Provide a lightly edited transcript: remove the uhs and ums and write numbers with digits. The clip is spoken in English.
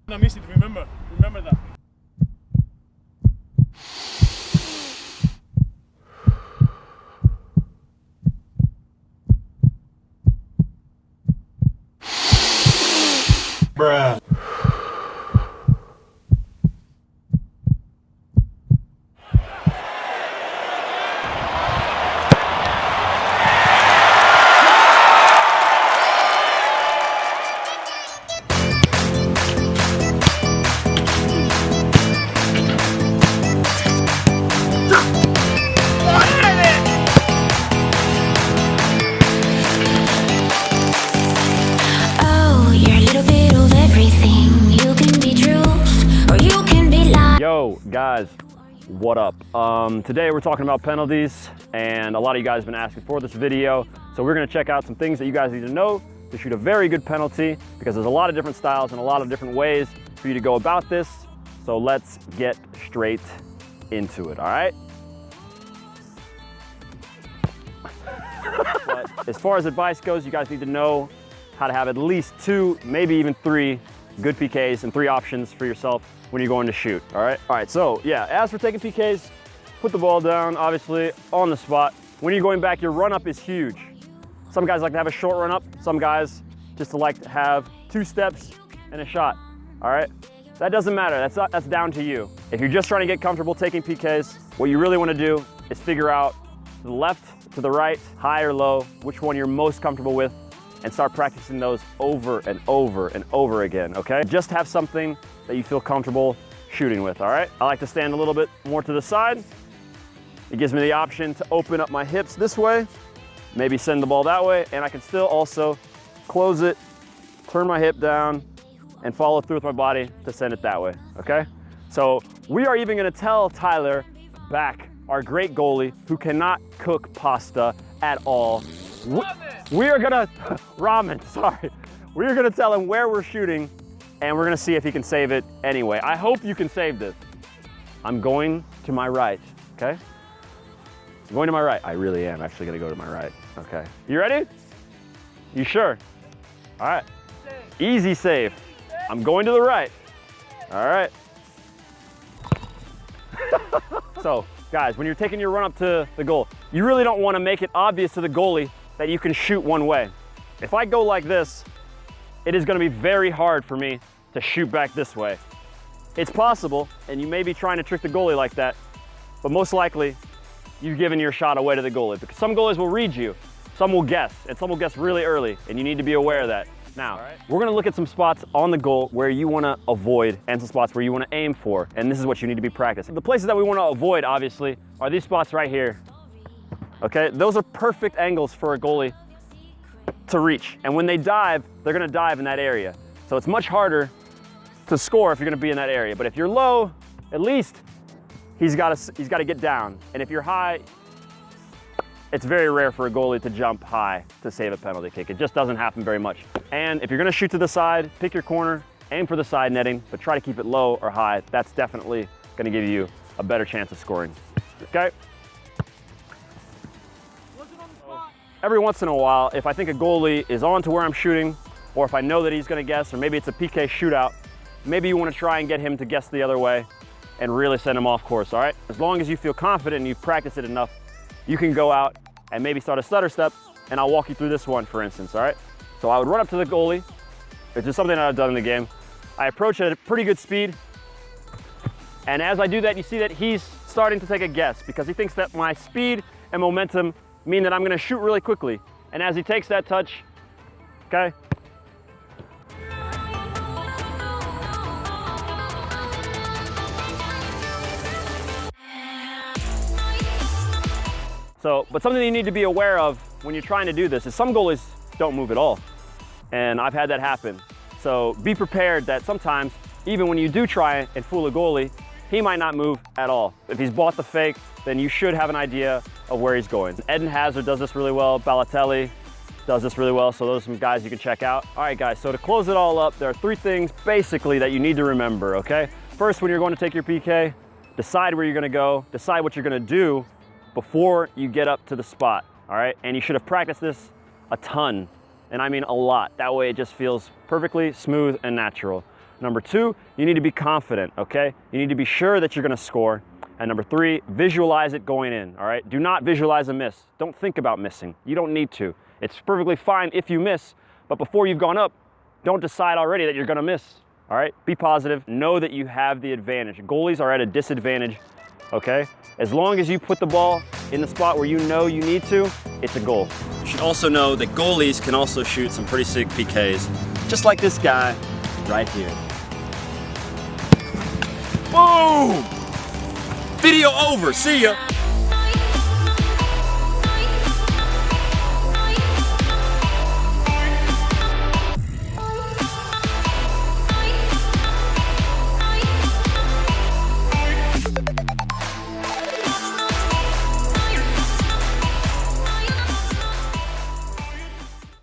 I miss it, remember that. Bruh. Yo guys, what up? Today we're talking about penalties, and a lot of you guys have been asking for this video, so we're going to check out some things that you guys need to know to shoot a very good penalty, because there's a lot of different styles and a lot of different ways for you to go about this. So let's get straight into it. All right. But as far as advice goes, you guys need to know how to have at least 2, maybe even 3 good PKs and 3 options for yourself when you're going to shoot. All right, so yeah, as for taking PKs, put the ball down, obviously, on the spot. When you're going back, your run-up is huge. Some guys like to have a short run-up, some guys just like to have 2 steps and a shot, all right? That doesn't matter, that's down to you. If you're just trying to get comfortable taking PKs, what you really wanna do is figure out to the left, to the right, high or low, which one you're most comfortable with, and start practicing those over and over and over again, okay? Just have something that you feel comfortable shooting with, all right? I like to stand a little bit more to the side. It gives me the option to open up my hips this way, maybe send the ball that way, and I can still also close it, turn my hip down, and follow through with my body to send it that way, okay? So we are even gonna tell Tyler back, our great goalie, who cannot cook pasta at all. We are gonna, ramen, sorry. We are gonna tell him where we're shooting, and we're gonna see if he can save it anyway. I hope you can save this. I'm going to my right, okay? I'm going to my right. I really am actually gonna go to my right, okay. You ready? You sure? All right. Easy save. I'm going to the right. All right. So, guys, when you're taking your run up to the goal, you really don't wanna make it obvious to the goalie that you can shoot one way. If I go like this, it is gonna be very hard for me to shoot back this way. It's possible, and you may be trying to trick the goalie like that, but most likely, you've given your shot away to the goalie, because some goalies will read you, some will guess, and some will guess really early, and you need to be aware of that. Now, we're gonna look at some spots on the goal where you wanna avoid, and some spots where you wanna aim for, and this is what you need to be practicing. The places that we wanna avoid, obviously, are these spots right here. Okay, those are perfect angles for a goalie to reach. And when they dive, they're gonna dive in that area. So it's much harder to score if you're gonna be in that area. But if you're low, at least he's gotta get down. And if you're high, it's very rare for a goalie to jump high to save a penalty kick. It just doesn't happen very much. And if you're gonna shoot to the side, pick your corner, aim for the side netting, but try to keep it low or high. That's definitely gonna give you a better chance of scoring, okay? Every once in a while, if I think a goalie is on to where I'm shooting, or if I know that he's gonna guess, or maybe it's a PK shootout, maybe you wanna try and get him to guess the other way and really send him off course, all right? As long as you feel confident and you've practiced it enough, you can go out and maybe start a stutter step, and I'll walk you through this one, for instance, all right? So I would run up to the goalie, which is something that I've done in the game. I approach at a pretty good speed, and as I do that, you see that he's starting to take a guess, because he thinks that my speed and momentum mean that I'm gonna shoot really quickly. And as he takes that touch, okay? So, but something that you need to be aware of when you're trying to do this is some goalies don't move at all. And I've had that happen. So be prepared that sometimes, even when you do try and fool a goalie, he might not move at all. If he's bought the fake, then you should have an idea of where he's going. Eden Hazard does this really well. Balotelli does this really well. So those are some guys you can check out. All right, guys, so to close it all up, there are 3 things basically that you need to remember, okay? First, when you're going to take your PK, decide where you're gonna go, decide what you're gonna do before you get up to the spot, all right? And you should have practiced this a ton, and I mean a lot. That way it just feels perfectly smooth and natural. Number 2, you need to be confident, okay? You need to be sure that you're gonna score. And number 3, visualize it going in, all right? Do not visualize a miss. Don't think about missing. You don't need to. It's perfectly fine if you miss, but before you've gone up, don't decide already that you're gonna miss, all right? Be positive, know that you have the advantage. Goalies are at a disadvantage, okay? As long as you put the ball in the spot where you know you need to, it's a goal. You should also know that goalies can also shoot some pretty sick PKs, just like this guy right here. Boom! Video over, see ya.